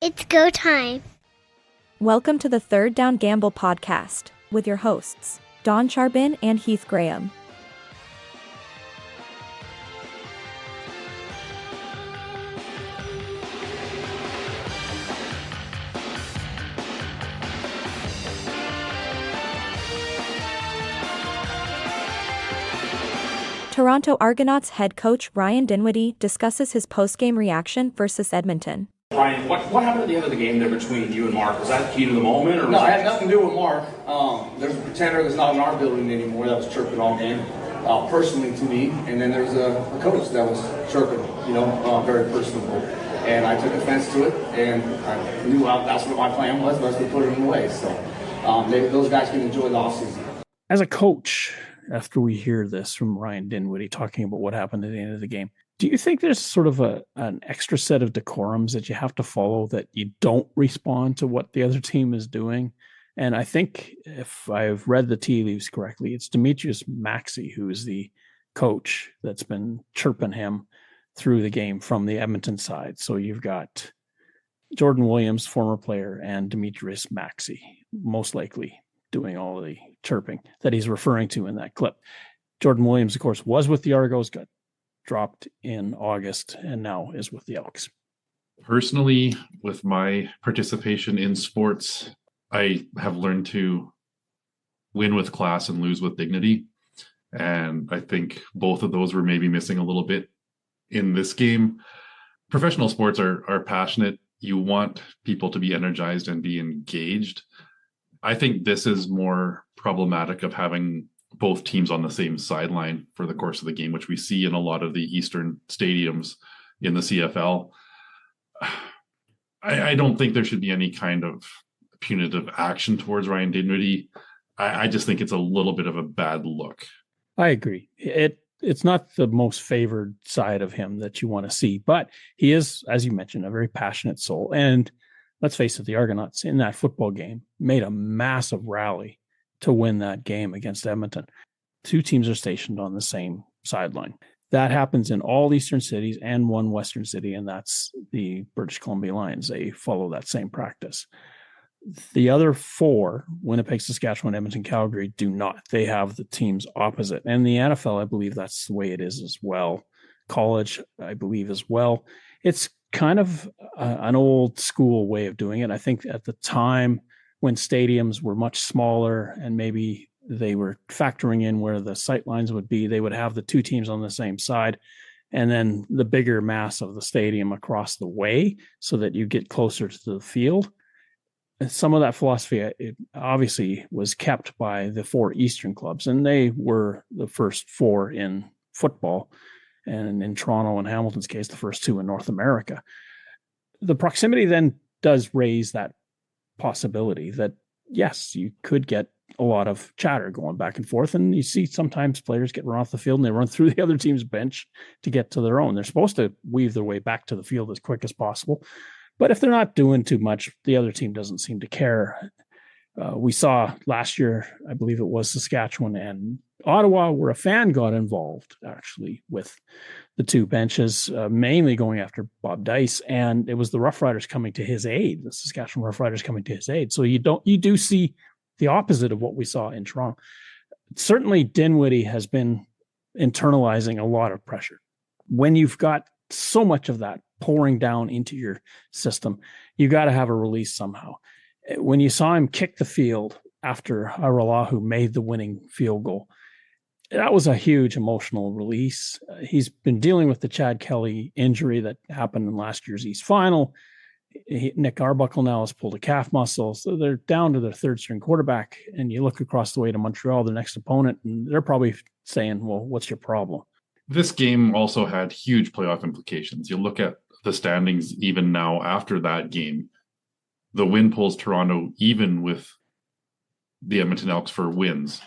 It's go time. Welcome to the Third Down Gamble podcast with your hosts, Don Charbin and Heath Graham. Toronto Argonauts head coach Ryan Dinwiddie discusses his post-game reaction versus Edmonton. Ryan, what happened at the end of the game there between you and Mark? Was that key to the moment? Or No, it had nothing to do with Mark. There's a pretender that's not in our building anymore that was chirping all game, personally to me. And then there's a coach that was chirping, very personable. And I took offense to it, and I knew that's what my plan was to put him away. So those guys can enjoy the offseason. As a coach, after we hear this from Ryan Dinwiddie talking about what happened at the end of the game, do you think there's sort of an extra set of decorums that you have to follow, that you don't respond to what the other team is doing? And I think, if I've read the tea leaves correctly, it's Demetrius Maxey, who is the coach, that's been chirping him through the game from the Edmonton side. So you've got Jordan Williams, former player, and Demetrius Maxey, most likely doing all the chirping that he's referring to in that clip. Jordan Williams, of course, was with the Argos, got dropped in August, and now is with the Elks. Personally, with my participation in sports, I have learned to win with class and lose with dignity. And I think both of those were maybe missing a little bit in this game. Professional sports are passionate. You want people to be energized and be engaged. I think this is more problematic of having both teams on the same sideline for the course of the game, which we see in a lot of the Eastern stadiums in the CFL. I don't think there should be any kind of punitive action towards Ryan Dinwiddie. I just think it's a little bit of a bad look. I agree. It's not the most favored side of him that you want to see, but he is, as you mentioned, a very passionate soul. And let's face it, the Argonauts in that football game made a massive rally to win that game against Edmonton. Two teams are stationed on the same sideline. That happens in all Eastern cities and one Western city, and that's the British Columbia Lions. They follow that same practice. The other four, Winnipeg, Saskatchewan, Edmonton, Calgary, do not. They have the teams opposite. And the NFL, I believe that's the way it is as well. College, I believe as well. It's kind of an old school way of doing it. I think at the time when stadiums were much smaller and maybe they were factoring in where the sight lines would be, they would have the two teams on the same side and then the bigger mass of the stadium across the way so that you get closer to the field. And some of that philosophy, it obviously was kept by the four Eastern clubs, and they were the first four in football, and in Toronto and Hamilton's case, the first two in North America. The proximity then does raise that possibility that, yes, you could get a lot of chatter going back and forth. And you see sometimes players get run off the field and they run through the other team's bench to get to their own. They're supposed to weave their way back to the field as quick as possible. But if they're not doing too much, the other team doesn't seem to care. We saw last year, I believe it was Saskatchewan and Ottawa, where a fan got involved actually with the two benches, mainly going after Bob Dice, and it was the Roughriders coming to his aid, the Saskatchewan Roughriders coming to his aid. So you do see the opposite of what we saw in Toronto. Certainly Dinwiddie has been internalizing a lot of pressure. When you've got so much of that pouring down into your system, you got to have a release somehow. When you saw him kick the field after Aralahu made the winning field goal, that was a huge emotional release. He's been dealing with the Chad Kelly injury that happened in last year's East Final. Nick Arbuckle now has pulled a calf muscle, so they're down to their third-string quarterback, and you look across the way to Montreal, their next opponent, and they're probably saying, well, what's your problem? This game also had huge playoff implications. You look at the standings even now after that game. The win pulls Toronto even with the Edmonton Elks for wins.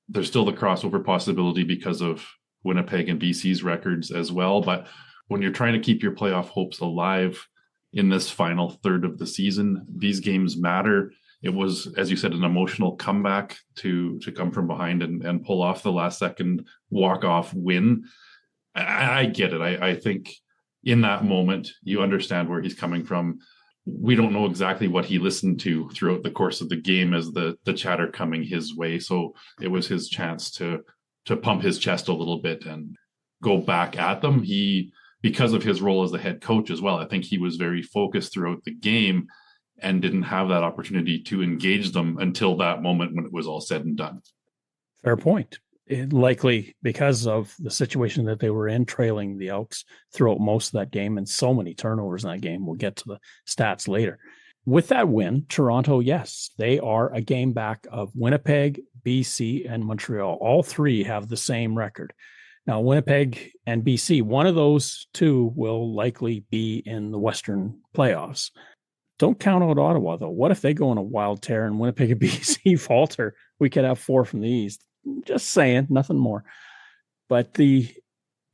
There's still the crossover possibility because of Winnipeg and BC's records as well. But when you're trying to keep your playoff hopes alive in this final third of the season, these games matter. It was, as you said, an emotional comeback to come from behind and pull off the last second walk-off win. I get it. I think in that moment, you understand where he's coming from. we don't know exactly what he listened to throughout the course of the game as the chatter coming his way. So it was his chance to pump his chest a little bit and go back at them. Because of his role as the head coach as well, I think he was very focused throughout the game and didn't have that opportunity to engage them until that moment when it was all said and done. Fair point. Likely because of the situation that they were in, trailing the Elks throughout most of that game and so many turnovers in that game. We'll get to the stats later. With that win, Toronto, yes, they are a game back of Winnipeg, BC, and Montreal. All three have the same record. Now, Winnipeg and BC, one of those two will likely be in the Western playoffs. Don't count out Ottawa, though. What if they go on a wild tear and Winnipeg and BC falter? We could have 4 from the East. Just saying, nothing more. But the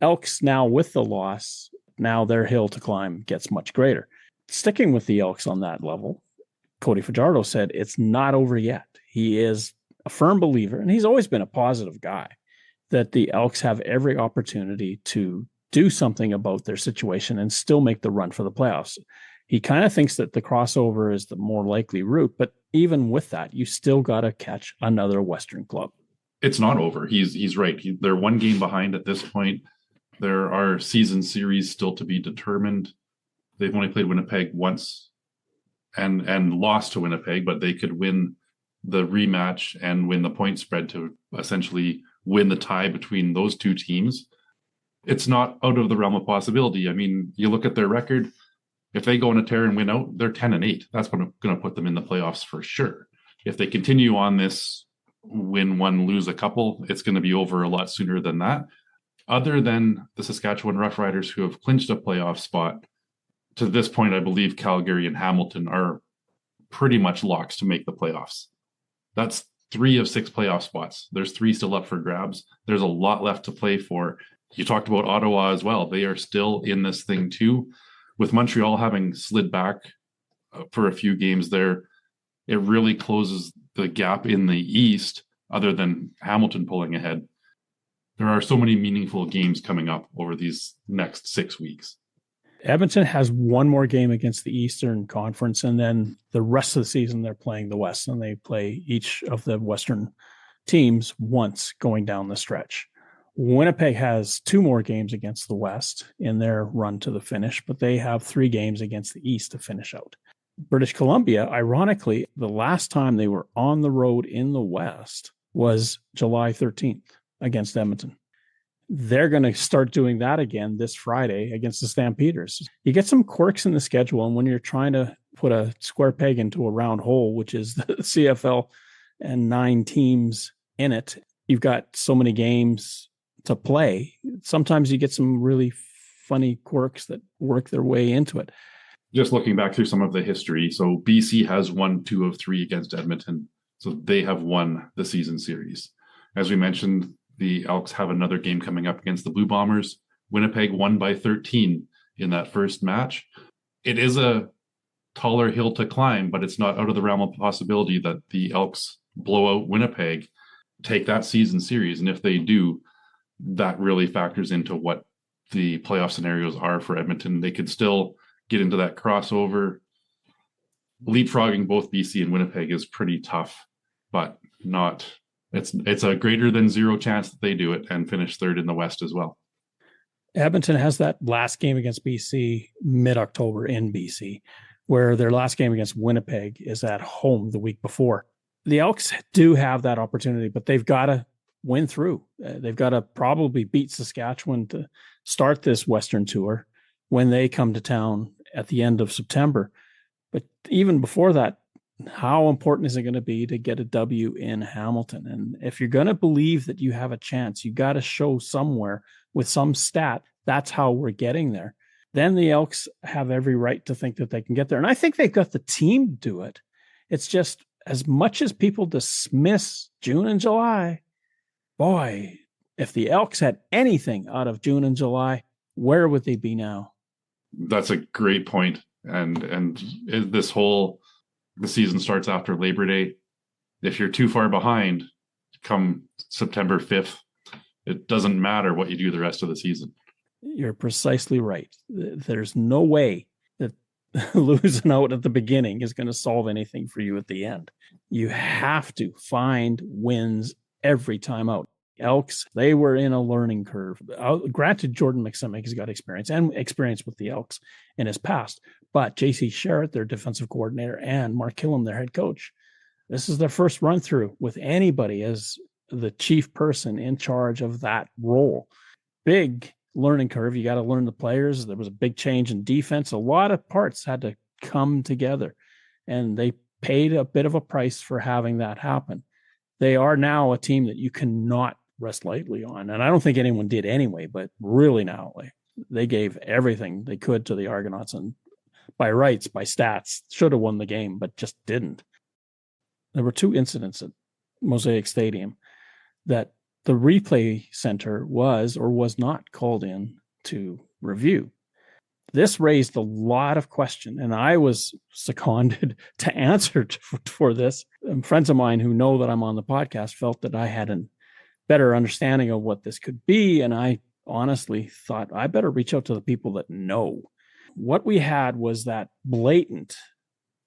Elks now with the loss, now their hill to climb gets much greater. Sticking with the Elks on that level, Cody Fajardo said it's not over yet. He is a firm believer, and he's always been a positive guy, that the Elks have every opportunity to do something about their situation and still make the run for the playoffs. He kind of thinks that the crossover is the more likely route, but even with that, you still got to catch another Western club. It's not over. He's right. They're one game behind at this point. There are season series still to be determined. They've only played Winnipeg once and lost to Winnipeg, but they could win the rematch and win the point spread to essentially win the tie between those two teams. It's not out of the realm of possibility. I mean, you look at their record. If they go on a tear and win out, they're 10-8. That's going to put them in the playoffs for sure. If they continue on this win one, lose a couple, it's going to be over a lot sooner than that. Other than the Saskatchewan Roughriders, who have clinched a playoff spot, to this point, I believe Calgary and Hamilton are pretty much locks to make the playoffs. That's 3 of 6 playoff spots. There's 3 still up for grabs. There's a lot left to play for. You talked about Ottawa as well. They are still in this thing too. With Montreal having slid back for a few games there, it really closes the gap in the East, other than Hamilton pulling ahead. There are so many meaningful games coming up over these next 6 weeks. Edmonton has one more game against the Eastern Conference, and then the rest of the season they're playing the West, and they play each of the Western teams once going down the stretch. Winnipeg has 2 more games against the West in their run to the finish, but they have 3 games against the East to finish out. British Columbia, ironically, the last time they were on the road in the West was July 13th against Edmonton. They're going to start doing that again this Friday against the Stampeders. You get some quirks in the schedule, and when you're trying to put a square peg into a round hole, which is the CFL and 9 teams in it, you've got so many games to play. Sometimes you get some really funny quirks that work their way into it. Just looking back through some of the history, so BC has won 2 of 3 against Edmonton, so they have won the season series. As we mentioned, the Elks have another game coming up against the Blue Bombers. Winnipeg won by 13 in that first match. It is a taller hill to climb, but it's not out of the realm of possibility that the Elks blow out Winnipeg, take that season series. And if they do, that really factors into what the playoff scenarios are for Edmonton. They could still get into that crossover. Leapfrogging both BC and Winnipeg is pretty tough, but not... It's a greater than 0 chance that they do it and finish 3rd in the West as well. Edmonton has that last game against BC mid-October in BC, where their last game against Winnipeg is at home the week before. The Elks do have that opportunity, but they've got to win through. They've got to probably beat Saskatchewan to start this Western tour when they come to town at the end of September. But even before that, how important is it going to be to get a W in Hamilton? And if you're going to believe that you have a chance, you got to show somewhere with some stat, that's how we're getting there. Then the Elks have every right to think that they can get there. And I think they've got the team to do it. It's just, as much as people dismiss June and July, boy, if the Elks had anything out of June and July, where would they be now? That's a great point. And the season starts after Labor Day. If you're too far behind, come September 5th, it doesn't matter what you do the rest of the season. You're precisely right. There's no way that losing out at the beginning is going to solve anything for you at the end. You have to find wins every time out. Elks, they were in a learning curve. Granted, Jordan McSimic has got experience with the Elks in his past, but JC Sherritt, their defensive coordinator, and Mark Killam, their head coach, this is their first run through with anybody as the chief person in charge of that role. Big learning curve. You got to learn the players. There was a big change in defense. A lot of parts had to come together, and they paid a bit of a price for having that happen. They are now a team that you cannot rest lightly on. And I don't think anyone did anyway, but really now, like, they gave everything they could to the Argonauts, and by rights, by stats, should have won the game, but just didn't. There were 2 incidents at Mosaic Stadium that the replay center was or was not called in to review. This raised a lot of question, and I was seconded to answer for this. And friends of mine who know that I'm on the podcast felt that I had a better understanding of what this could be, and I honestly thought I better reach out to the people that know. What we had was that blatant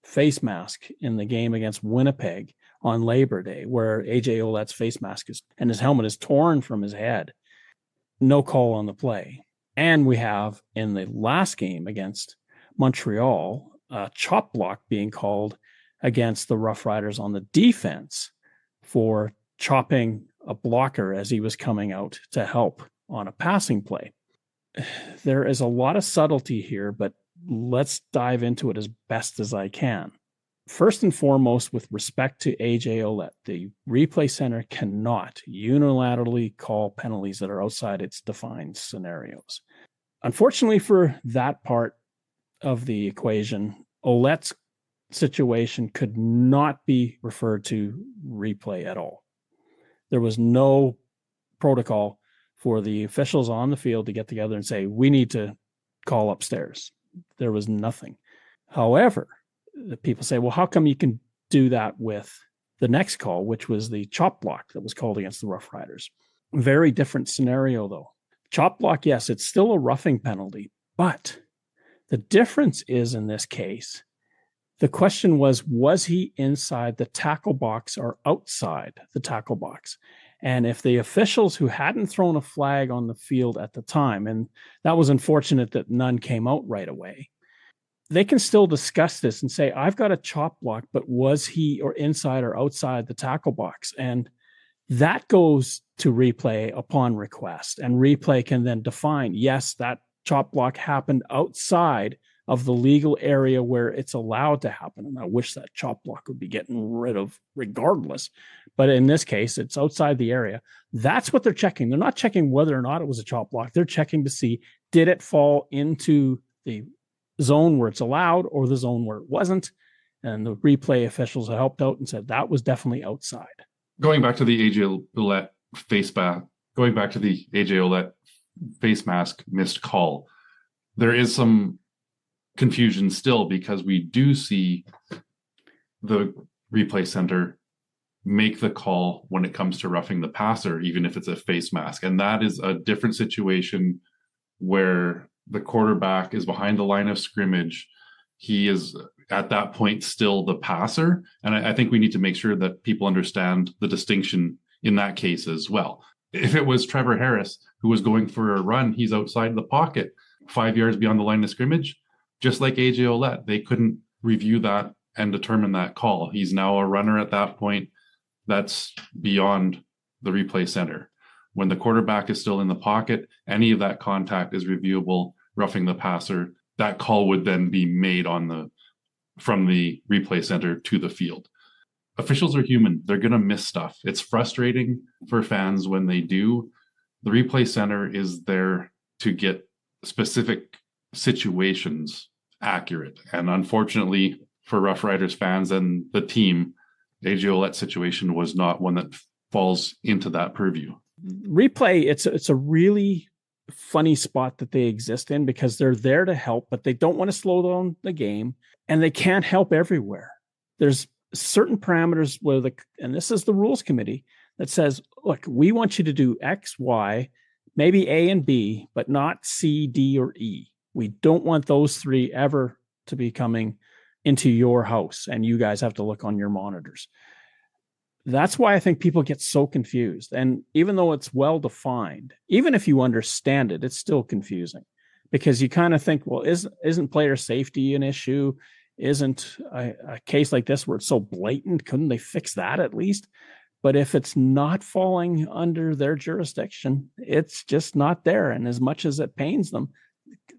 face mask in the game against Winnipeg on Labor Day, where AJ Ouellette's face mask and his helmet is torn from his head. No call on the play. And we have in the last game against Montreal, a chop block being called against the Roughriders on the defense for chopping a blocker as he was coming out to help on a passing play. There is a lot of subtlety here, but let's dive into it as best as I can. First and foremost, with respect to AJ Ouellette, the replay center cannot unilaterally call penalties that are outside its defined scenarios. Unfortunately for that part of the equation, Ouellette's situation could not be referred to replay at all. There was no protocol for the officials on the field to get together and say, we need to call upstairs. There was nothing. However, the people say, well, how come you can do that with the next call, which was the chop block that was called against the Roughriders? Very different scenario, though. Chop block, yes, it's still a roughing penalty, but the difference is in this case, the question was he inside the tackle box or outside the tackle box? And if the officials who hadn't thrown a flag on the field at the time, and that was unfortunate that none came out right away, they can still discuss this and say, I've got a chop block, but was he or inside or outside the tackle box? And that goes to replay upon request. And replay can then define, yes, that chop block happened outside of the legal area where it's allowed to happen. And I wish that chop block would be getting rid of regardless. But in this case, it's outside the area. That's what they're checking. They're not checking whether or not it was a chop block. They're checking to see, did it fall into the zone where it's allowed or the zone where it wasn't? And the replay officials helped out and said that was definitely outside. Going back to the AJ Ouellette face mask missed call, there is some confusion still because we do see the replay center make the call when it comes to roughing the passer, even if it's a face mask. And that is a different situation where the quarterback is behind the line of scrimmage. He is at that point still the passer. And I think we need to make sure that people understand the distinction in that case as well. If it was Trevor Harris who was going for a run, he's outside the pocket, 5 yards beyond the line of scrimmage. Just like AJ Ouellette, they couldn't review that and determine that call. He's now a runner at that point. That's beyond the replay center. When the quarterback is still in the pocket, any of that contact is reviewable, roughing the passer. That call would then be made from the replay center to the field. Officials are human. They're going to miss stuff. It's frustrating for fans when they do. The replay center is there to get specific situations accurate. And unfortunately for Roughriders fans and the team, AJ Ouellette's situation was not one that falls into that purview. Replay, it's a really funny spot that they exist in because they're there to help, but they don't want to slow down the game and they can't help everywhere. There's certain parameters where and this is the rules committee that says, look, we want you to do X, Y, maybe A and B, but not C, D, or E. We don't want those three ever to be coming into your house and you guys have to look on your monitors. That's why I think people get so confused. And even though it's well defined, even if you understand it, it's still confusing because you kind of think, well, isn't player safety an issue? Isn't a case like this where it's so blatant? Couldn't they fix that at least? But if it's not falling under their jurisdiction, it's just not there. And as much as it pains them,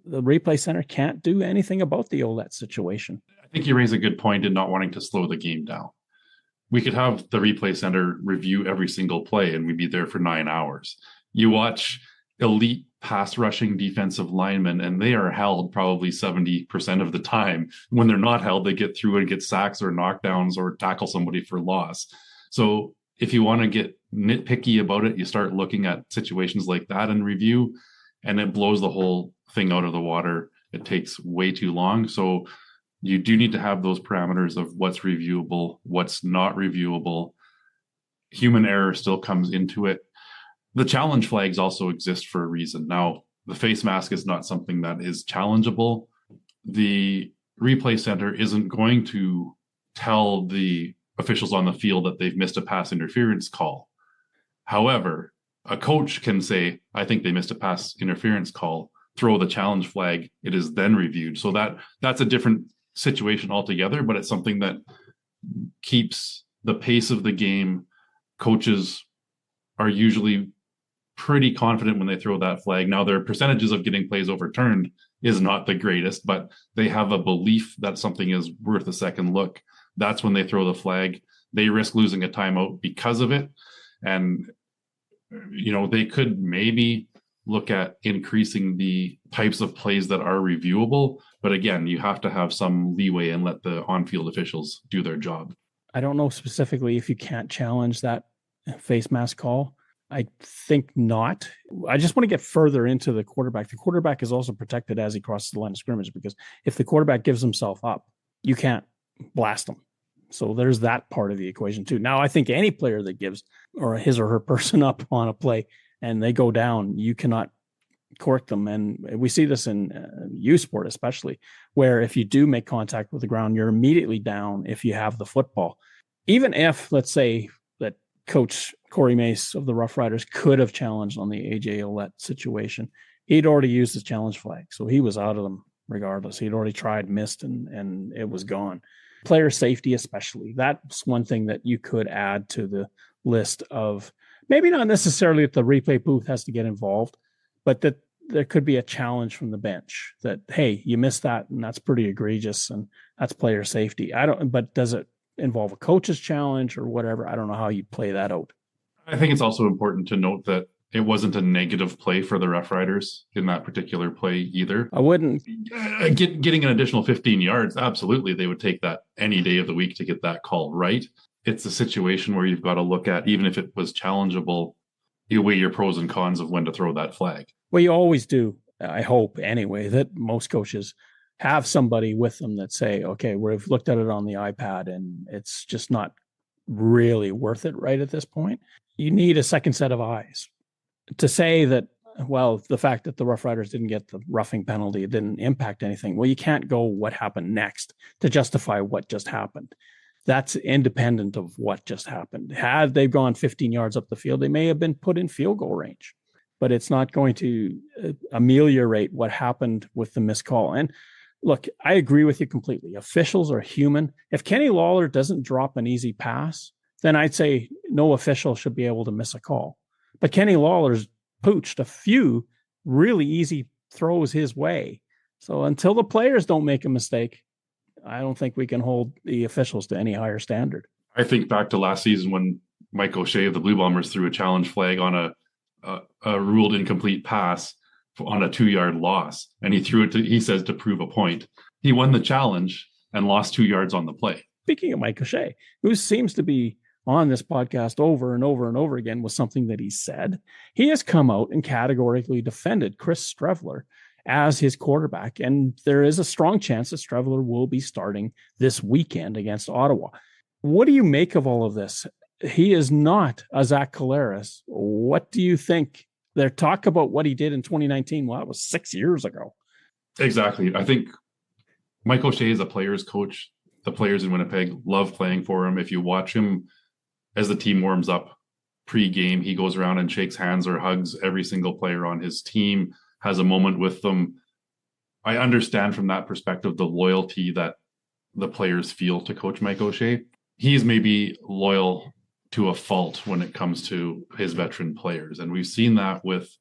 the replay center can't do anything about the OLED situation. I think you raise a good point in not wanting to slow the game down. We could have the replay center review every single play and we'd be there for 9 hours. You watch elite pass rushing defensive linemen and they are held probably 70% of the time. When they're not held, they get through and get sacks or knockdowns or tackle somebody for loss. So if you want to get nitpicky about it, you start looking at situations like that in review and it blows the whole thing out of the water. It takes way too long. So you do need to have those parameters of what's reviewable, what's not reviewable. Human error still comes into it. The challenge flags also exist for a reason. Now, the face mask is not something that is challengeable. The replay center isn't going to tell the officials on the field that they've missed a pass interference call. However, a coach can say, I think they missed a pass interference call, throw the challenge flag, it is then reviewed. So that's a different situation altogether, but it's something that keeps the pace of the game. Coaches are usually pretty confident when they throw that flag. Now, their percentages of getting plays overturned is not the greatest, but they have a belief that something is worth a second look. That's when they throw the flag. They risk losing a timeout because of it. And, they could maybe look at increasing the types of plays that are reviewable. But again, you have to have some leeway and let the on-field officials do their job. I don't know specifically if you can't challenge that face mask call. I think not. I just want to get further into the quarterback. The quarterback is also protected as he crosses the line of scrimmage because if the quarterback gives himself up, you can't blast him. So there's that part of the equation too. Now, I think any player that gives or his or her person up on a play and they go down, you cannot correct them. And we see this in U sport, especially where if you do make contact with the ground, you're immediately down if you have the football. Even if, let's say, that Coach Corey Mace of the Roughriders could have challenged on the AJ Ouellette situation, he'd already used his challenge flag. So he was out of them regardless. He'd already tried, missed, and it was gone. Player safety, especially. That's one thing that you could add to the list of maybe not necessarily that the replay booth has to get involved, but that there could be a challenge from the bench that, hey, you missed that and that's pretty egregious and that's player safety. But does it involve a coach's challenge or whatever? I don't know how you play that out. I think it's also important to note that it wasn't a negative play for the Roughriders in that particular play either. I wouldn't. Getting an additional 15 yards, absolutely, they would take that any day of the week to get that call right. It's a situation where you've got to look at, even if it was challengeable, you weigh your pros and cons of when to throw that flag. Well, you always do. I hope anyway that most coaches have somebody with them that say, okay, we've looked at it on the iPad and it's just not really worth it right at this point. You need a second set of eyes. To say that, well, the fact that the Roughriders didn't get the roughing penalty, it didn't impact anything. Well, you can't go what happened next to justify what just happened. That's independent of what just happened. Had they gone 15 yards up the field, they may have been put in field goal range, but it's not going to ameliorate what happened with the missed call. And look, I agree with you completely. Officials are human. If Kenny Lawler doesn't drop an easy pass, then I'd say no official should be able to miss a call. But Kenny Lawler's pooched a few really easy throws his way. So until the players don't make a mistake, I don't think we can hold the officials to any higher standard. I think back to last season when Mike O'Shea of the Blue Bombers threw a challenge flag on a ruled incomplete pass on a 2-yard loss. And he threw it he says to prove a point. He won the challenge and lost 2 yards on the play. Speaking of Mike O'Shea, who seems to be on this podcast over and over and over again with something that he said, he has come out and categorically defended Chris Steveler as his quarterback. And there is a strong chance that Steveler will be starting this weekend against Ottawa. What do you make of all of this? He is not a Zach Collaros. What do you think? Their talk about what he did in 2019, well, that was 6 years ago. Exactly. I think Mike O'Shea is a player's coach. The players in Winnipeg love playing for him. If you watch him as the team warms up pre-game, he goes around and shakes hands or hugs every single player on his team, has a moment with them. I understand from that perspective the loyalty that the players feel to Coach Mike O'Shea. He's maybe loyal to a fault when it comes to his veteran players. And we've seen that with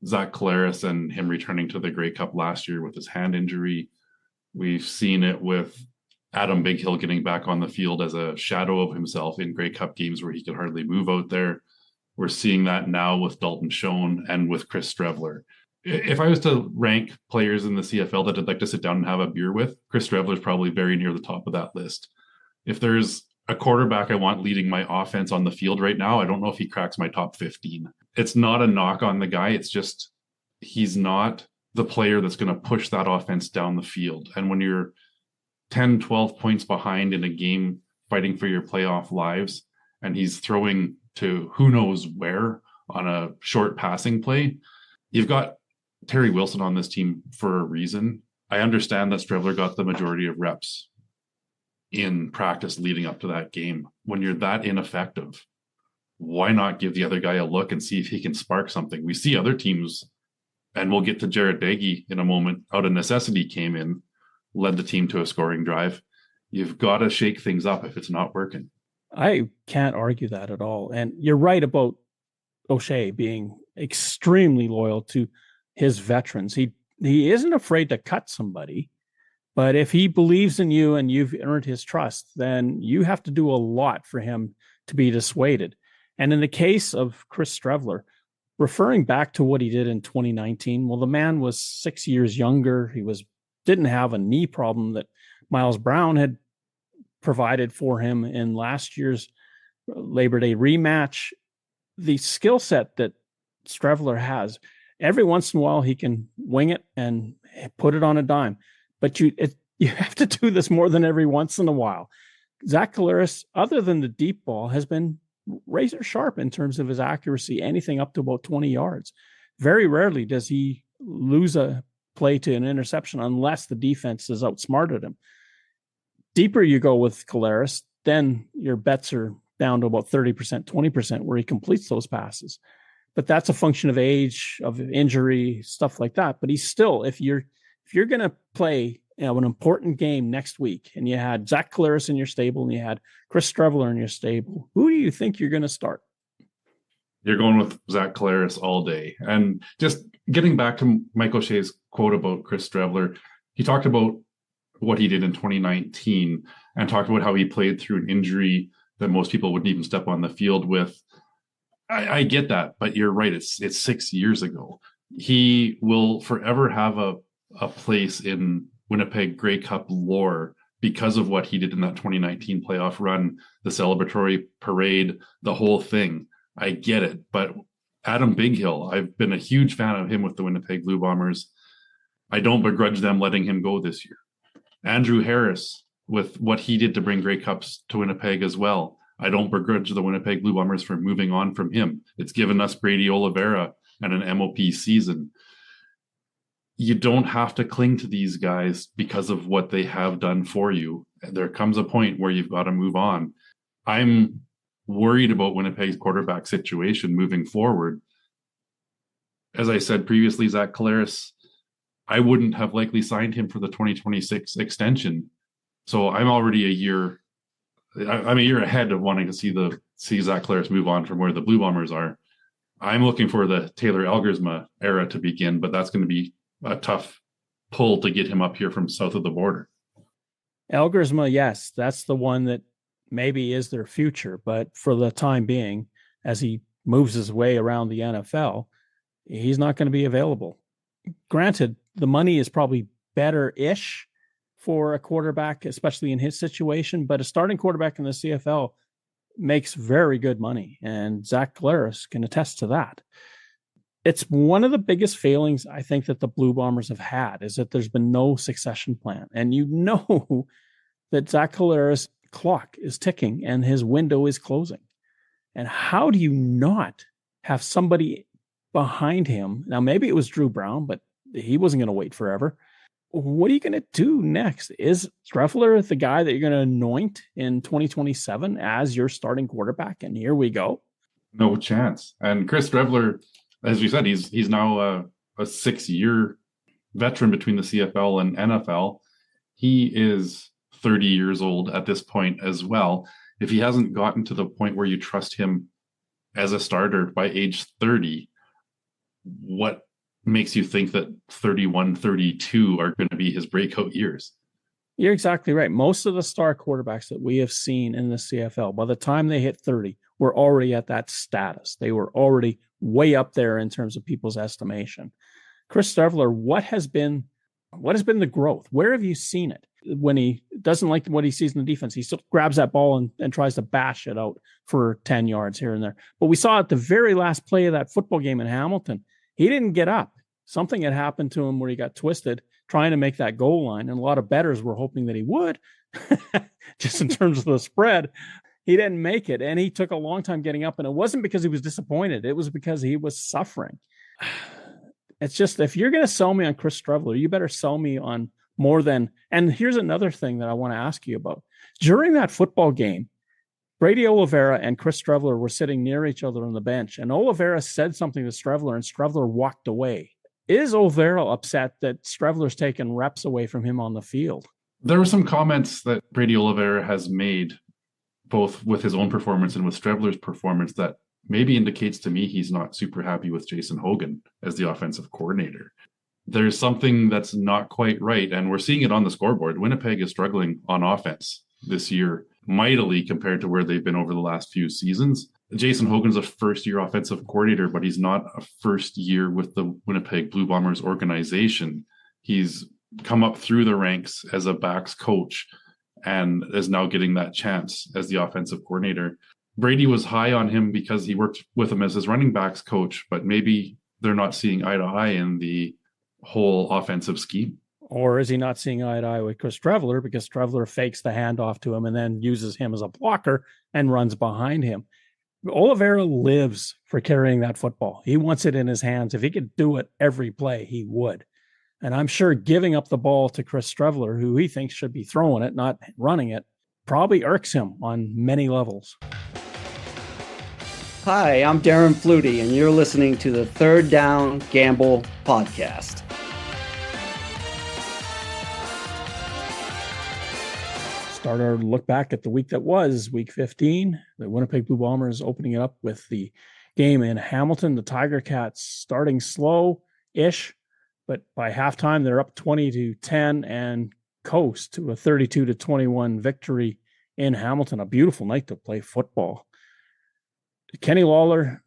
Zach Collaros and him returning to the Grey Cup last year with his hand injury. We've seen it with Adam Bighill getting back on the field as a shadow of himself in Grey Cup games where he could hardly move out there. We're seeing that now with Dalton Schoen and with Chris Steveler. If I was to rank players in the CFL that I'd like to sit down and have a beer with, Chris Steveler is probably very near the top of that list. If there's a quarterback I want leading my offense on the field right now, I don't know if he cracks my top 15. It's not a knock on the guy. It's just he's not the player that's going to push that offense down the field. And when you're 10, 12 points behind in a game fighting for your playoff lives, and he's throwing to who knows where on a short passing play, you've got Terry Wilson on this team for a reason. I understand that Steveler got the majority of reps in practice leading up to that game. When you're that ineffective, why not give the other guy a look and see if he can spark something? We see other teams, and we'll get to Jared Daggy in a moment, out of necessity came in, led the team to a scoring drive. You've got to shake things up if it's not working. I can't argue that at all. And you're right about O'Shea being extremely loyal to his veterans. He isn't afraid to cut somebody, but if he believes in you and you've earned his trust, then you have to do a lot for him to be dissuaded. And in the case of Chris Steveler, referring back to what he did in 2019, well, the man was 6 years younger. He didn't have a knee problem that Miles Brown had provided for him in last year's Labor Day rematch. The skill set that Steveler has, every once in a while he can wing it and put it on a dime, but you have to do this more than every once in a while. Zach Collaros, other than the deep ball, has been razor sharp in terms of his accuracy, anything up to about 20 yards. Very rarely does he lose a play to an interception unless the defense has outsmarted him. Deeper you go with Collaros, then your bets are down to about 30%, 20% where he completes those passes. But that's a function of age, of injury, stuff like that. But he's still, if you're going to play an important game next week and you had Zach Collaros in your stable and you had Chris Steveler in your stable, who do you think you're going to start? You're going with Zach Collaros all day. And just getting back to Mike O'Shea's quote about Chris Steveler, he talked about what he did in 2019 and talked about how he played through an injury that most people wouldn't even step on the field with. I get that, but you're right. It's 6 years ago. He will forever have a place in Winnipeg Grey Cup lore because of what he did in that 2019 playoff run, the celebratory parade, the whole thing. I get it. But Adam Bighill, I've been a huge fan of him with the Winnipeg Blue Bombers. I don't begrudge them letting him go this year. Andrew Harris, with what he did to bring Grey Cups to Winnipeg as well. I don't begrudge the Winnipeg Blue Bombers for moving on from him. It's given us Brady Oliveira and an MOP season. You don't have to cling to these guys because of what they have done for you. There comes a point where you've got to move on. I'm worried about Winnipeg's quarterback situation moving forward. As I said previously, Zach Collaros, I wouldn't have likely signed him for the 2026 extension. So I'm already a year ahead of wanting to see Zach Collaros move on from where the Blue Bombers are. I'm looking for the Taylor Algersma era to begin, but that's going to be a tough pull to get him up here from south of the border. Algersma, yes, that's the one that maybe is their future, but for the time being, as he moves his way around the NFL, he's not going to be available. Granted, the money is probably better-ish for a quarterback, especially in his situation, but a starting quarterback in the CFL makes very good money, and Zach Collaros can attest to that. It's one of the biggest failings I think that the Blue Bombers have had is that there's been no succession plan. And you know that Zach Collaros' clock is ticking and his window is closing. And how do you not have somebody behind him? Now, maybe it was Drew Brown, but he wasn't going to wait forever. what are you going to do next? Is Streveler the guy that you're going to anoint in 2027 as your starting quarterback? And here we go. No chance. And Chris Streveler, as you said, he's now a 6-year veteran between the CFL and NFL. He is 30 years old at this point as well. If he hasn't gotten to the point where you trust him as a starter by age 30, what makes you think that 31, 32 are going to be his breakout years? You're exactly right. Most of the star quarterbacks that we have seen in the CFL, by the time they hit 30, were already at that status. They were already way up there in terms of people's estimation. Chris Steveler, what has been the growth? Where have you seen it? When he doesn't like what he sees in the defense, he still grabs that ball and tries to bash it out for 10 yards here and there. But we saw at the very last play of that football game in Hamilton, he didn't get up. Something had happened to him where he got twisted trying to make that goal line. And a lot of bettors were hoping that he would, just in terms of the spread. He didn't make it. And he took a long time getting up. And it wasn't because he was disappointed. It was because he was suffering. It's just, if you're going to sell me on Chris Streveler, you better sell me on more than. And here's another thing that I want to ask you about. During that football game, Brady Oliveira and Chris Streveler were sitting near each other on the bench, and Oliveira said something to Streveler, and Streveler walked away. Is Oliveira upset that Streveler's taken reps away from him on the field? There were some comments that Brady Oliveira has made, both with his own performance and with Streveler's performance, that maybe indicates to me he's not super happy with Jason Hogan as the offensive coordinator. There's something that's not quite right, and we're seeing it on the scoreboard. Winnipeg is struggling on offense this year mightily compared to where they've been over the last few seasons. Jason Hogan's a first-year offensive coordinator, but he's not a first year with the Winnipeg Blue Bombers organization. He's come up through the ranks as a backs coach and is now getting that chance as the offensive coordinator. Brady was high on him because he worked with him as his running backs coach, but maybe they're not seeing eye to eye in the whole offensive scheme. Or is he not seeing eye to eye with Chris Streveler because Streveler fakes the handoff to him and then uses him as a blocker and runs behind him? Oliveira lives for carrying that football. He wants it in his hands. If he could do it every play, he would. And I'm sure giving up the ball to Chris Streveler, who he thinks should be throwing it, not running it, probably irks him on many levels. Hi, I'm Darren Flutie, and you're listening to the Third Down Gamble podcast. Start our look back at the week that was, week 15. The Winnipeg Blue Bombers opening it up with the game in Hamilton. The Tiger Cats starting slow-ish, but by halftime, they're up 20-10 and coast to a 32-21 victory in Hamilton. A beautiful night to play football. Kenny Lawler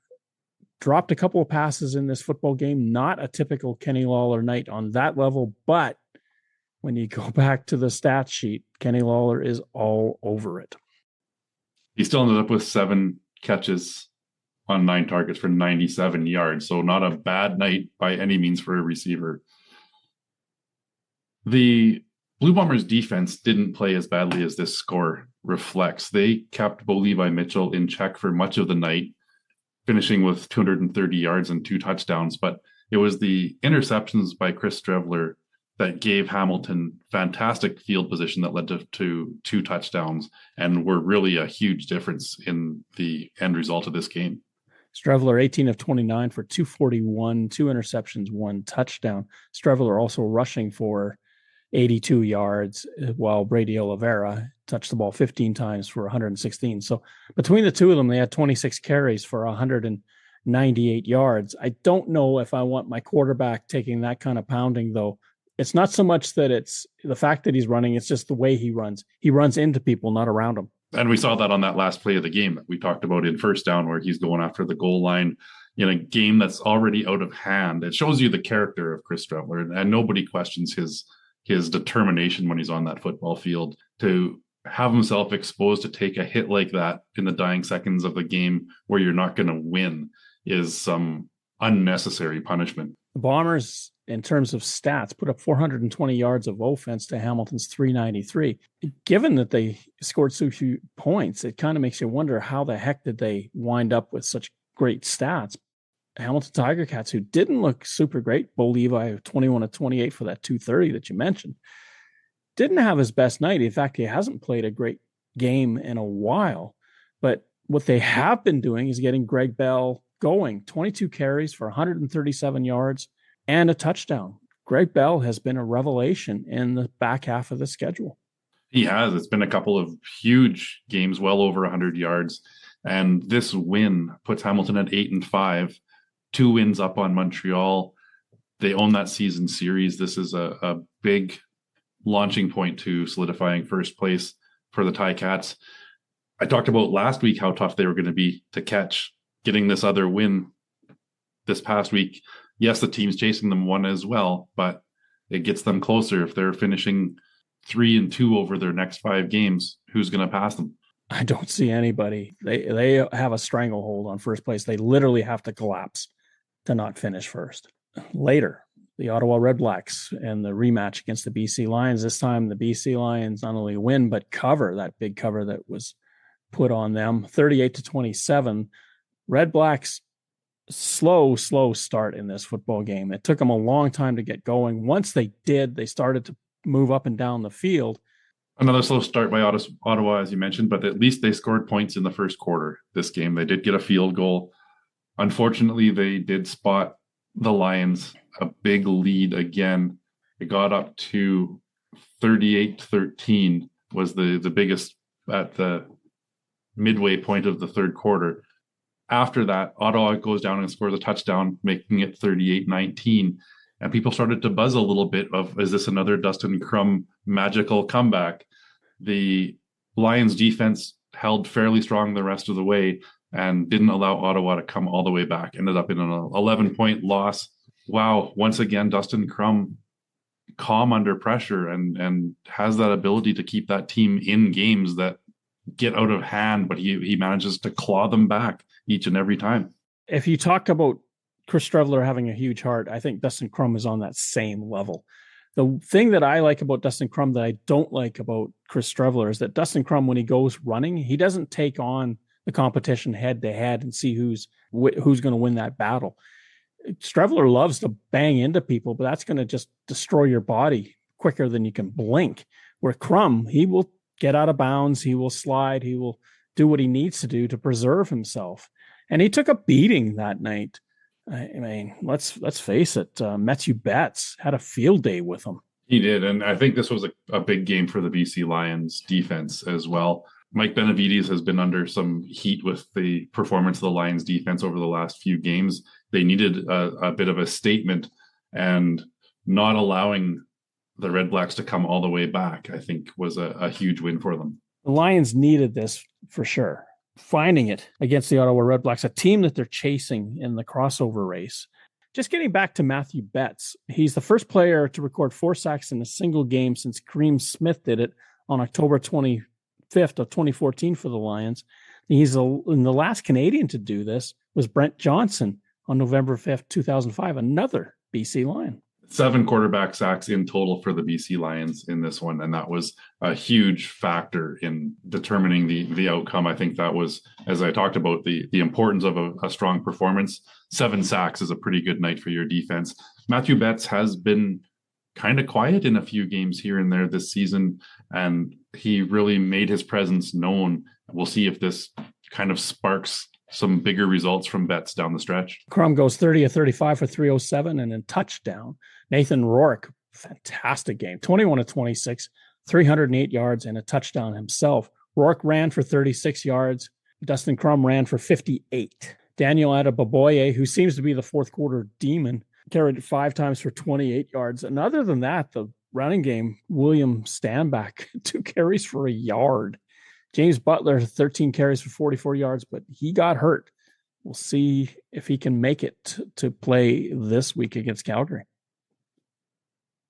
dropped a couple of passes in this football game. Not a typical Kenny Lawler night on that level, but when you go back to the stat sheet, Kenny Lawler is all over it. He still ended up with 7 catches on 9 targets for 97 yards. So not a bad night by any means for a receiver. The Blue Bombers defense didn't play as badly as this score reflects. They kept Bo Levi Mitchell in check for much of the night, finishing with 230 yards and 2 touchdowns. But it was the interceptions by Chris Streveler that gave Hamilton fantastic field position that led to 2 touchdowns and were really a huge difference in the end result of this game. Streveler 18 of 29 for 241, 2 interceptions, 1 touchdown. Streveler also rushing for 82 yards, while Brady Oliveira touched the ball 15 times for 116. So between the two of them, they had 26 carries for 198 yards. I don't know if I want my quarterback taking that kind of pounding, though. It's not so much that it's the fact that he's running, it's just the way he runs. He runs into people, not around them. And we saw that on that last play of the game that we talked about in first down, where he's going after the goal line in a game that's already out of hand. It shows you the character of Chris Streveler, and nobody questions his determination when he's on that football field to have himself exposed to take a hit like that in the dying seconds of the game where you're not going to win is some unnecessary punishment. The Bombers, in terms of stats, put up 420 yards of offense to Hamilton's 393. Given that they scored so few points, it kind of makes you wonder how the heck did they wind up with such great stats. Hamilton Tiger Cats, who didn't look super great. Bo Levi, 21 of 28 for that 230 that you mentioned, didn't have his best night. In fact, he hasn't played a great game in a while. But what they have been doing is getting Greg Bell going. 22 carries for 137 yards and a touchdown. Greg Bell has been a revelation in the back half of the schedule. He has. It's been a couple of huge games, well over 100 yards. And this win puts Hamilton at 8-5, 2 wins up on Montreal. They own that season series. This is a big launching point to solidifying first place for the Ticats. I talked about last week how tough they were going to be to catch. Getting this other win this past week, yes, the team's chasing them one as well, but it gets them closer. If they're finishing 3-2 over their next 5 games, who's going to pass them? I don't see anybody. They have a stranglehold on first place. They literally have to collapse to not finish first. Later, the Ottawa Redblacks and the rematch against the BC Lions. This time, the BC Lions not only win, but cover that big cover that was put on them, 38-27. Redblacks, slow start in this football game. It took them a long time to get going. Once they did, they started to move up and down the field. Another slow start by Ottawa, as you mentioned, but at least they scored points in the first quarter this game. They did get a field goal. Unfortunately, they did spot the Lions a big lead again. It got up to 38-13 was the biggest at the midway point of the third quarter. After that, Ottawa goes down and scores a touchdown, making it 38-19. And people started to buzz a little bit of, is this another Dustin Crum magical comeback? The Lions defense held fairly strong the rest of the way and didn't allow Ottawa to come all the way back. Ended up in an 11-point loss. Wow, once again, Dustin Crum calm under pressure and has that ability to keep that team in games that get out of hand, but he manages to claw them back each and every time. If you talk about Chris Steveler having a huge heart, I think Dustin Crum is on that same level. The thing that I like about Dustin Crum that I don't like about Chris Steveler is that Dustin Crum, when he goes running, he doesn't take on the competition head to head and see who's going to win that battle. Steveler loves to bang into people, but that's going to just destroy your body quicker than you can blink. Where Crum, he will get out of bounds, he will slide, he will do what he needs to do to preserve himself. And he took a beating that night. I mean, let's face it. Matthew Betts had a field day with him. He did, and I think this was a big game for the BC Lions defense as well. Mike Benavides has been under some heat with the performance of the Lions defense over the last few games. They needed a bit of a statement, and not allowing the Red Blacks to come all the way back, I think, was a huge win for them. The Lions needed this for sure. Finding it against the Ottawa Redblacks, a team that they're chasing in the crossover race. Just getting back to Matthew Betts, he's the first player to record 4 sacks in a single game since Kareem Smith did it on October 25th of 2014 for the Lions. And the last Canadian to do this was Brent Johnson on November 5th, 2005, another BC Lion. 7 quarterback sacks in total for the BC Lions in this one, and that was a huge factor in determining the outcome. I think that was, as I talked about, the importance of a strong performance. 7 sacks is a pretty good night for your defense. Matthew Betts has been kind of quiet in a few games here and there this season, and he really made his presence known. We'll see if this kind of sparks some bigger results from Betts down the stretch. Crum goes 30-35 for 307 and a touchdown. Nathan Rourke, fantastic game, 21-26, 308 yards and a touchdown himself. Rourke ran for 36 yards. Dustin Crum ran for 58. Daniel Adebaboye, who seems to be the fourth quarter demon, carried 5 times for 28 yards. And other than that, the running game, William Stanback, 2 carries for a yard. James Butler, 13 carries for 44 yards, but he got hurt. We'll see if he can make it to play this week against Calgary.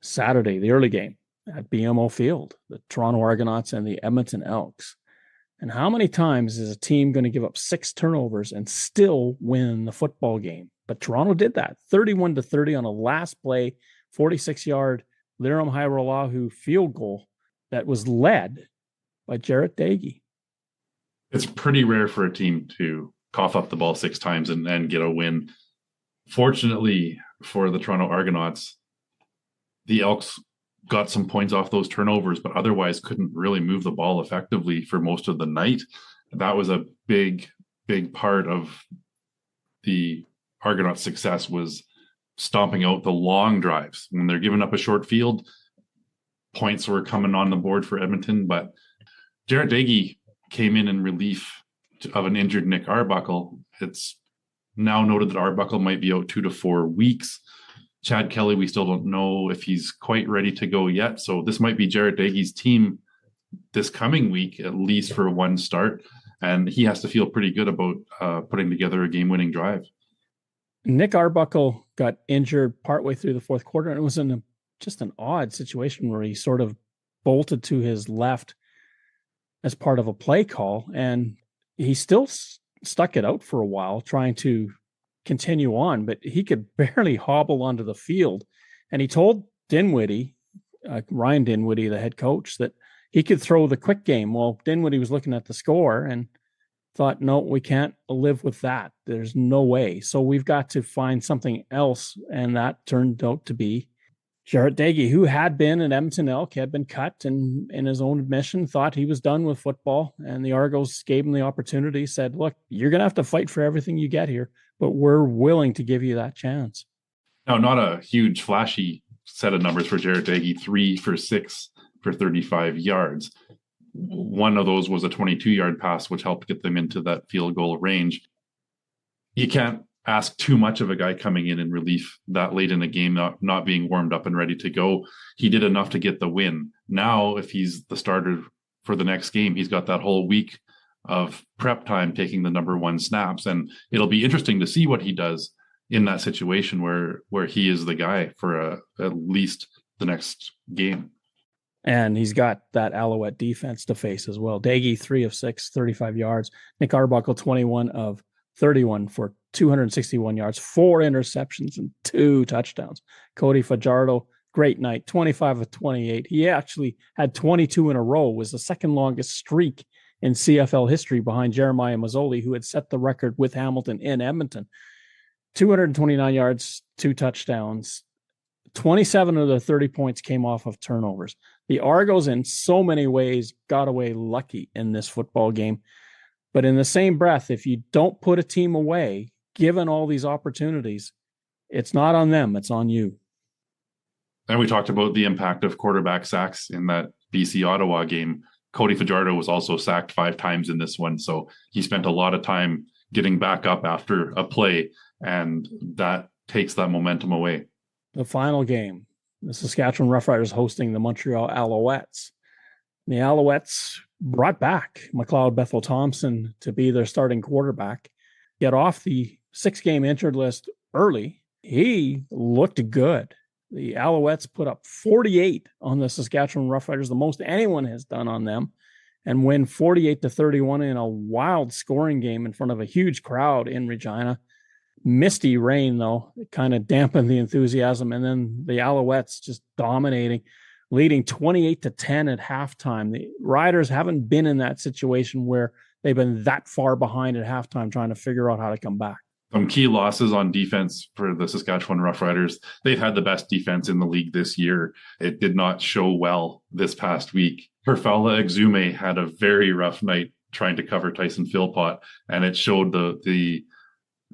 Saturday, the early game at BMO Field, the Toronto Argonauts and the Edmonton Elks. And how many times is a team going to give up 6 turnovers and still win the football game? But Toronto did that, 31-30 on a last play, 46-yard Liram Hairolahu field goal that was led by Jarrett Dagey. It's pretty rare for a team to cough up the ball 6 times and get a win. Fortunately for the Toronto Argonauts, the Elks got some points off those turnovers, but otherwise couldn't really move the ball effectively for most of the night. That was a big part of the Argonauts' success, was stomping out the long drives. When they're giving up a short field, points were coming on the board for Edmonton, but Jarrett Daigie came in relief of an injured Nick Arbuckle. It's now noted that Arbuckle might be out 2 to 4 weeks. Chad Kelly, we still don't know if he's quite ready to go yet. So this might be Jarrett Daigie's team this coming week, at least for one start. And he has to feel pretty good about putting together a game-winning drive. Nick Arbuckle got injured partway through the fourth quarter, and it was in just an odd situation where he sort of bolted to his left as part of a play call, and he still stuck it out for a while, trying to continue on, but he could barely hobble onto the field. And he told Dinwiddie, Ryan Dinwiddie, the head coach, that he could throw the quick game. Well, Dinwiddie was looking at the score and thought, no, we can't live with that. There's no way. So we've got to find something else. And that turned out to be Jarrett Daigie, who had been an Edmonton Elk, had been cut, and in his own admission thought he was done with football. And the Argos gave him the opportunity, said, look, you're going to have to fight for everything you get here, but we're willing to give you that chance. Now, not a huge flashy set of numbers for Jarrett Daigie, 3 for 6 for 35 yards. One of those was a 22-yard pass, which helped get them into that field goal range. You can't ask too much of a guy coming in relief that late in the game, not being warmed up and ready to go. He did enough to get the win. Now, if he's the starter for the next game, he's got that whole week of prep time taking the number one snaps. And it'll be interesting to see what he does in that situation where he is the guy for at least the next game. And he's got that Alouette defense to face as well. Daigie, 3 of 6, 35 yards. Nick Arbuckle, 21 of 31 for 261 yards, 4 interceptions, and 2 touchdowns. Cody Fajardo, great night, 25 of 28. He actually had 22 in a row, was the second longest streak in CFL history behind Jeremiah Mazzoli, who had set the record with Hamilton in Edmonton. 229 yards, 2 touchdowns. 27 of the 30 points came off of turnovers. The Argos, in so many ways, got away lucky in this football game. But in the same breath, if you don't put a team away, given all these opportunities, it's not on them, it's on you. And we talked about the impact of quarterback sacks in that BC Ottawa game. Cody Fajardo was also sacked 5 times in this one. So he spent a lot of time getting back up after a play, and that takes that momentum away. The final game, the Saskatchewan Roughriders hosting the Montreal Alouettes. The Alouettes brought back McLeod Bethel-Thompson to be their starting quarterback, get off the 6-game injured list early. He looked good. The Alouettes put up 48 on the Saskatchewan Roughriders, the most anyone has done on them, and win 48-31 in a wild scoring game in front of a huge crowd in Regina. Misty rain, though, it kind of dampened the enthusiasm, and then the Alouettes just dominating, leading 28-10 at halftime. The Riders haven't been in that situation where they've been that far behind at halftime trying to figure out how to come back. Some key losses on defense for the Saskatchewan Roughriders. They've had the best defense in the league this year. It did not show well this past week. Perfala Exume had a very rough night trying to cover Tyson Philpott, and it showed the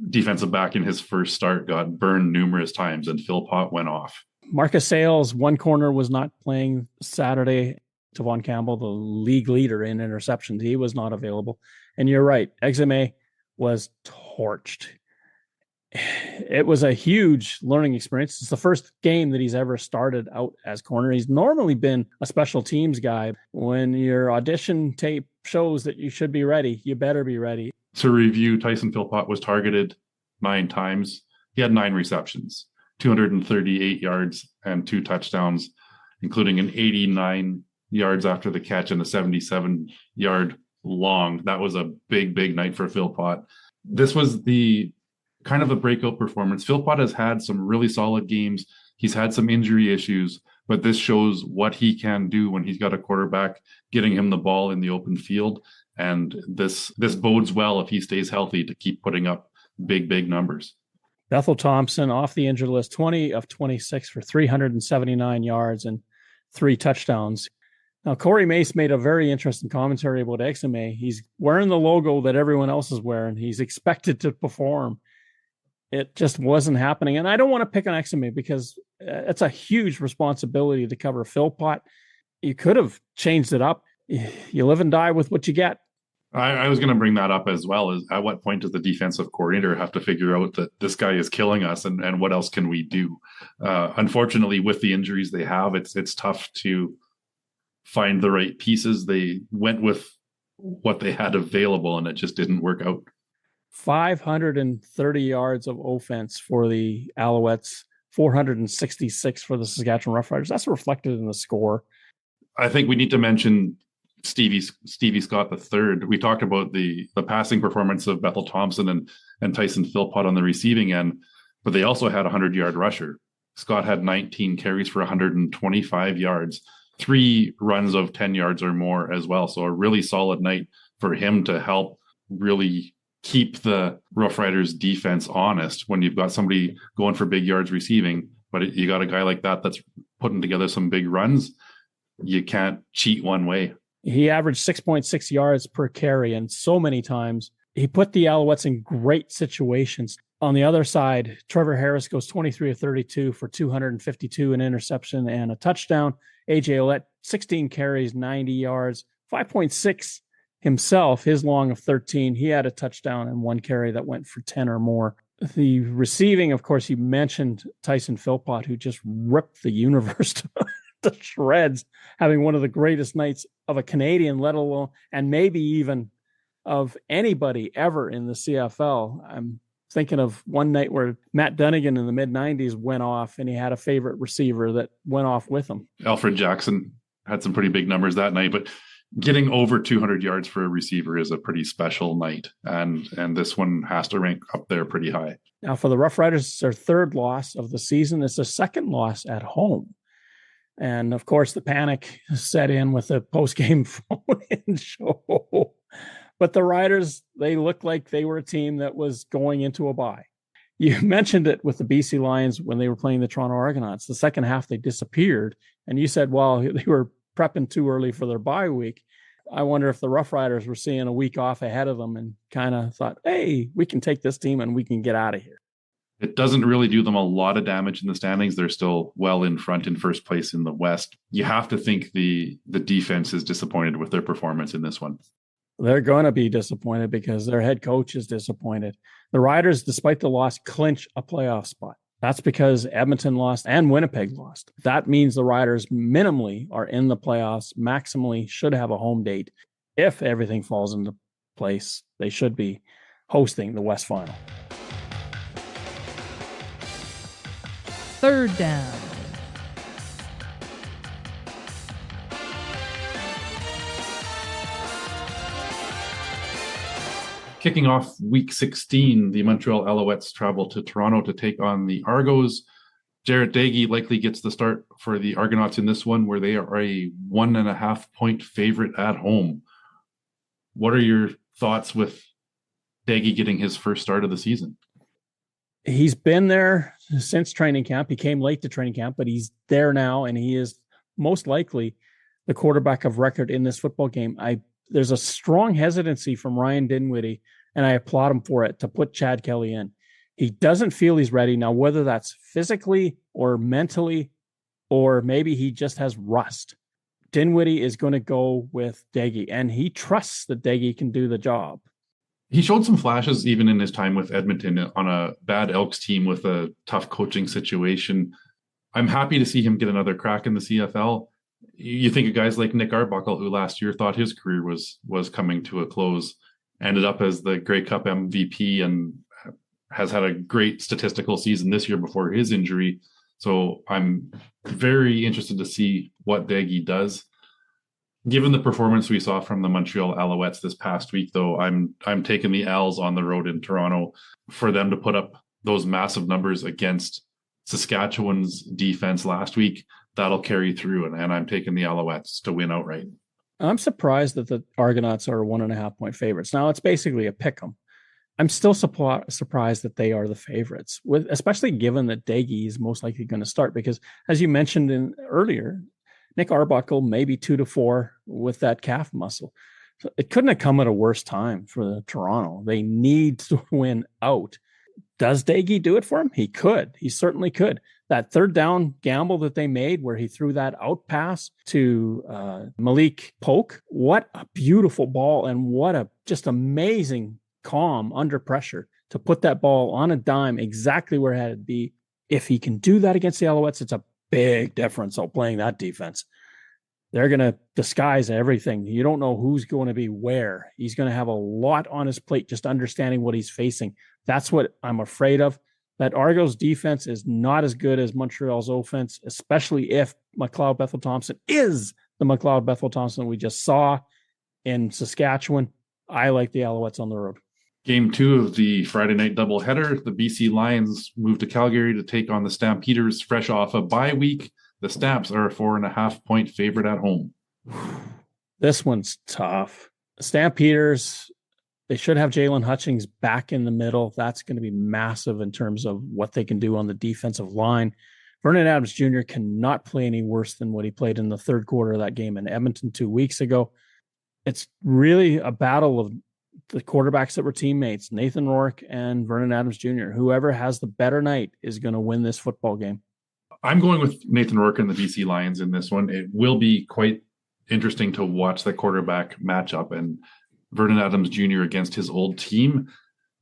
defensive back in his first start got burned numerous times, and Philpott went off. Marcus Sales, one corner, was not playing Saturday. Tavon Campbell, the league leader in interceptions, he was not available. And you're right, Exume was torched. It was a huge learning experience. It's the first game that he's ever started out as corner. He's normally been a special teams guy. When your audition tape shows that you should be ready, you better be ready. To review, Tyson Philpott was targeted 9 times. He had 9 receptions, 238 yards and 2 touchdowns, including an 89 yards after the catch and a 77-yard long. That was a big night for Philpott. This was the kind of a breakout performance. Philpott has had some really solid games. He's had some injury issues, but this shows what he can do when he's got a quarterback getting him the ball in the open field. And this bodes well if he stays healthy to keep putting up big numbers. Bethel Thompson off the injured list, 20 of 26 for 379 yards and 3 touchdowns. Now, Corey Mace made a very interesting commentary about Exime. He's wearing the logo that everyone else is wearing. He's expected to perform. It just wasn't happening. And I don't want to pick on Exime because it's a huge responsibility to cover Philpott. You could have changed it up. You live and die with what you get. I was going to bring that up as well. Is at what point does the defensive coordinator have to figure out that this guy is killing us and what else can we do? Unfortunately, with the injuries they have, it's tough to find the right pieces. They went with what they had available and it just didn't work out. 530 yards of offense for the Alouettes, 466 for the Saskatchewan Roughriders. That's reflected in the score. I think we need to mention Stevie Scott III. We talked about the passing performance of Bethel Thompson and Tyson Philpott on the receiving end, but they also had a 100-yard rusher. Scott had 19 carries for 125 yards, 3 runs of 10 yards or more as well. So a really solid night for him to help really keep the Roughriders defense honest when you've got somebody going for big yards receiving, but you got a guy like that that's putting together some big runs. You can't cheat one way. He averaged 6.6 yards per carry, and so many times he put the Alouettes in great situations. On the other side, Trevor Harris goes 23 of 32 for 252, an interception and a touchdown. AJ Ouellette, 16 carries, 90 yards, 5.6 himself, his long of 13. He had a touchdown and 1 carry that went for 10 or more. The receiving, of course, you mentioned Tyson Philpott, who just ripped the universe to shreds, having one of the greatest nights of a Canadian, let alone, and maybe even of anybody ever in the CFL. I'm thinking of one night where Matt Dunnigan in the mid-90s went off and he had a favorite receiver that went off with him. Alfred Jackson had some pretty big numbers that night, but getting over 200 yards for a receiver is a pretty special night. And this one has to rank up there pretty high. Now for the Roughriders, it's their 3rd loss of the season. It's their 2nd loss at home. And of course, the panic set in with the post-game phone-in show. But the Riders, they looked like they were a team that was going into a bye. You mentioned it with the BC Lions when they were playing the Toronto Argonauts. The second half, they disappeared. And you said, well, they were prepping too early for their bye week. I wonder if the Roughriders were seeing a week off ahead of them and kind of thought, hey, we can take this team and we can get out of here. It doesn't really do them a lot of damage in the standings. They're still well in front in first place in the West. You have to think the defense is disappointed with their performance in this one. They're going to be disappointed because their head coach is disappointed. The Riders, despite the loss, clinch a playoff spot. That's because Edmonton lost and Winnipeg lost. That means the Riders minimally are in the playoffs, maximally should have a home date. If everything falls into place, they should be hosting the West Final. 3rd down. Kicking off week 16, the Montreal Alouettes travel to Toronto to take on the Argos. Jarrett Daigie likely gets the start for the Argonauts in this one, where they are a 1.5-point favorite at home. What are your thoughts with Daigie getting his first start of the season? He's been there since training camp. He came late to training camp, but he's there now, and he is most likely the quarterback of record in this football game. There's a strong hesitancy from Ryan Dinwiddie, and I applaud him for it, to put Chad Kelly in. He doesn't feel he's ready. Now, whether that's physically or mentally, or maybe he just has rust, Dinwiddie is going to go with Daigie, and he trusts that Daigie can do the job. He showed some flashes even in his time with Edmonton on a bad Elks team with a tough coaching situation. I'm happy to see him get another crack in the CFL. You think of guys like Nick Arbuckle, who last year thought his career was coming to a close, ended up as the Grey Cup MVP and has had a great statistical season this year before his injury. So I'm very interested to see what Daigie does. Given the performance we saw from the Montreal Alouettes this past week, though, I'm taking the Als on the road in Toronto for them to put up those massive numbers against Saskatchewan's defense last week. That'll carry through, and I'm taking the Alouettes to win outright. I'm surprised that the Argonauts are 1.5-point favorites. Now, it's basically a pick 'em. I'm still surprised that they are the favorites, especially given that Daggy is most likely going to start, because as you mentioned earlier, Nick Arbuckle maybe 2-4 with that calf muscle. So it couldn't have come at a worse time for Toronto. They need to win out. Does Daggy do it for him? He could. He certainly could. That third down gamble that they made where he threw that out pass to Malik Polk, what a beautiful ball, and what a just amazing calm under pressure to put that ball on a dime exactly where it had to be. If he can do that against the Alouettes, it's a big difference of playing that defense. They're going to disguise everything. You don't know who's going to be where. He's going to have a lot on his plate just understanding what he's facing. That's what I'm afraid of. That Argos defense is not as good as Montreal's offense, especially if McLeod Bethel-Thompson is the McLeod Bethel-Thompson we just saw in Saskatchewan. I like the Alouettes on the road. Game 2 of the Friday night doubleheader, the BC Lions moved to Calgary to take on the Stampeders fresh off a bye week. The Stamps are a 4.5-point favorite at home. This one's tough. The Stampeders, they should have Jalen Hutchings back in the middle. That's going to be massive in terms of what they can do on the defensive line. Vernon Adams Jr. cannot play any worse than what he played in the third quarter of that game in Edmonton 2 weeks ago. It's really a battle of the quarterbacks that were teammates, Nathan Rourke and Vernon Adams Jr. Whoever has the better night is going to win this football game. I'm going with Nathan Rourke and the BC Lions in this one. It will be quite interesting to watch the quarterback matchup, and Vernon Adams Jr. against his old team.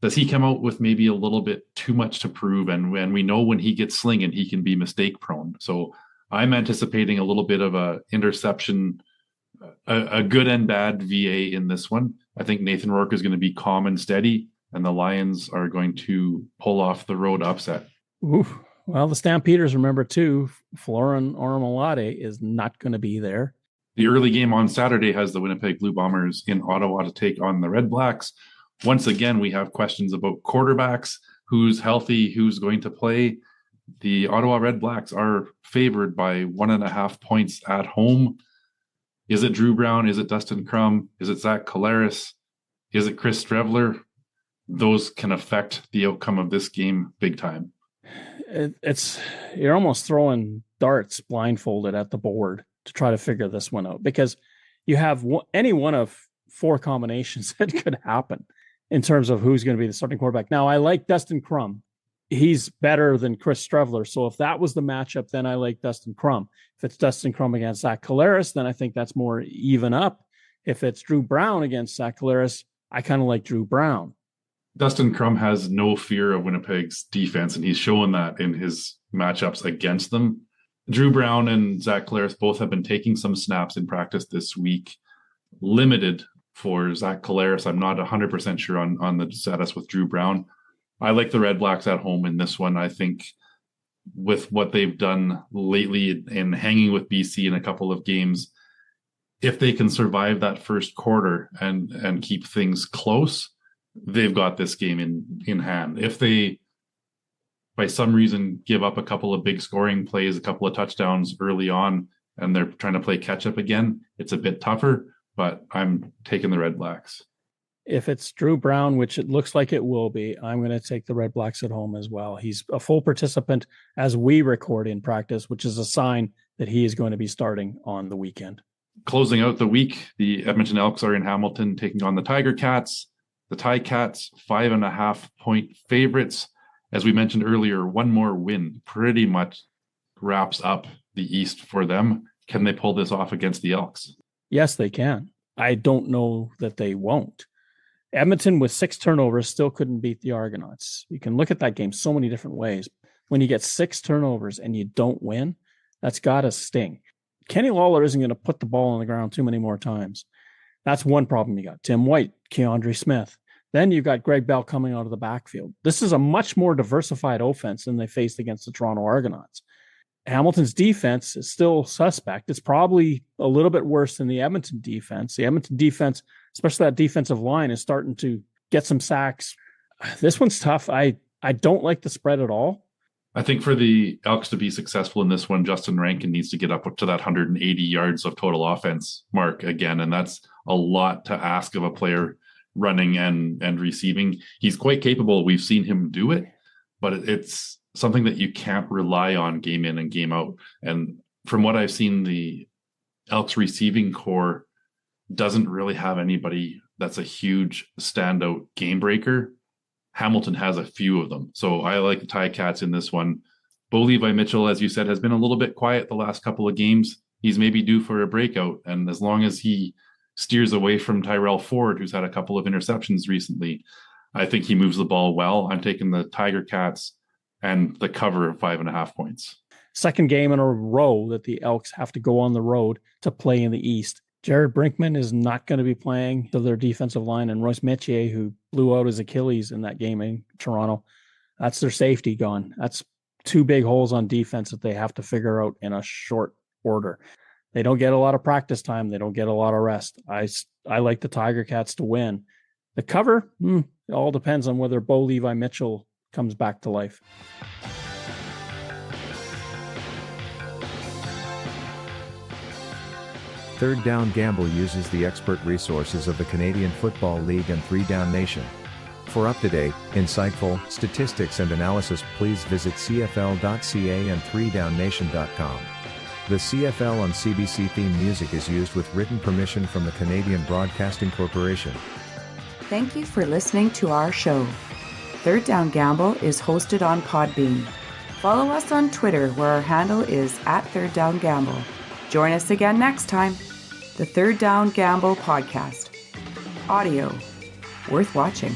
Does he come out with maybe a little bit too much to prove? And we know when he gets slinging, he can be mistake prone. So I'm anticipating a little bit of a interception, a good and bad VA in this one. I think Nathan Rourke is going to be calm and steady, and the Lions are going to pull off the road upset. Ooh. Well, the Stampeders, remember too, Florin Ormolade is not going to be there. The early game on Saturday has the Winnipeg Blue Bombers in Ottawa to take on the Red Blacks. Once again, we have questions about quarterbacks, who's healthy, who's going to play. The Ottawa Red Blacks are favored by 1.5 points at home. Is it Drew Brown? Is it Dustin Crum? Is it Zach Collaros? Is it Chris Steveler? Those can affect the outcome of this game big time. You're almost throwing darts blindfolded at the board to try to figure this one out, because you have any one of 4 combinations that could happen in terms of who's going to be the starting quarterback. Now, I like Dustin Crum. He's better than Chris Streveler. So if that was the matchup, then I like Dustin Crum. If it's Dustin Crum against Zach Collaros, then I think that's more even up. If it's Drew Brown against Zach Collaros, I kind of like Drew Brown. Dustin Crum has no fear of Winnipeg's defense, and he's shown that in his matchups against them. Drew Brown and Zach Collaros both have been taking some snaps in practice this week. Limited for Zach Collaros. I'm not 100% sure on the status with Drew Brown. I like the Red Blacks at home in this one. I think with what they've done lately in hanging with BC in a couple of games, if they can survive that first quarter and keep things close, they've got this game in hand. If they, by some reason, give up a couple of big scoring plays, a couple of touchdowns early on, and they're trying to play catch up again, it's a bit tougher, but I'm taking the Red Blacks. If it's Drew Brown, which it looks like it will be, I'm going to take the Red Blacks at home as well. He's a full participant as we record in practice, which is a sign that he is going to be starting on the weekend. Closing out the week, the Edmonton Elks are in Hamilton taking on the Tiger Cats. The Ticats, 5.5-point favorites. As we mentioned earlier, one more win pretty much wraps up the East for them. Can they pull this off against the Elks? Yes, they can. I don't know that they won't. Edmonton with 6 turnovers still couldn't beat the Argonauts. You can look at that game so many different ways. When you get 6 turnovers and you don't win, that's got to sting. Kenny Lawler isn't going to put the ball on the ground too many more times. That's one problem you got. Tim White, Keandre Smith. Then you've got Greg Bell coming out of the backfield. This is a much more diversified offense than they faced against the Toronto Argonauts. Hamilton's defense is still suspect. It's probably a little bit worse than the Edmonton defense. The Edmonton defense, especially that defensive line, is starting to get some sacks. This one's tough. I don't like the spread at all. I think for the Elks to be successful in this one, Justin Rankin needs to get up to that 180 yards of total offense mark again. And that's a lot to ask of a player running and receiving. He's quite capable. We've seen him do it, but it's something that you can't rely on game in and game out. And from what I've seen, the Elks receiving core doesn't really have anybody that's a huge standout game breaker. Hamilton has a few of them. So I like the Ticats in this one. Bo Levi Mitchell, as you said, has been a little bit quiet the last couple of games. He's maybe due for a breakout. And as long as he steers away from Tyrell Ford, who's had a couple of interceptions recently, I think he moves the ball well. I'm taking the Tiger Cats and the cover of 5.5 points. Second game in a row that the Elks have to go on the road to play in the East. Jared Brinkman is not going to be playing to their defensive line, and Royce Metier, who blew out his Achilles in that game in Toronto, that's their safety gone. That's two big holes on defense that they have to figure out in a short order. They don't get a lot of practice time. They don't get a lot of rest. I like the Tiger Cats to win. The cover, it all depends on whether Bo Levi Mitchell comes back to life. Third Down Gamble uses the expert resources of the Canadian Football League and 3 Down Nation. For up-to-date, insightful statistics and analysis, please visit cfl.ca and 3downnation.com. The CFL on CBC theme music is used with written permission from the Canadian Broadcasting Corporation. Thank you for listening to our show. Third Down Gamble is hosted on Podbean. Follow us on Twitter, where our handle is @ThirdDownGamble. Join us again next time. The Third Down Gamble Podcast. Audio worth watching.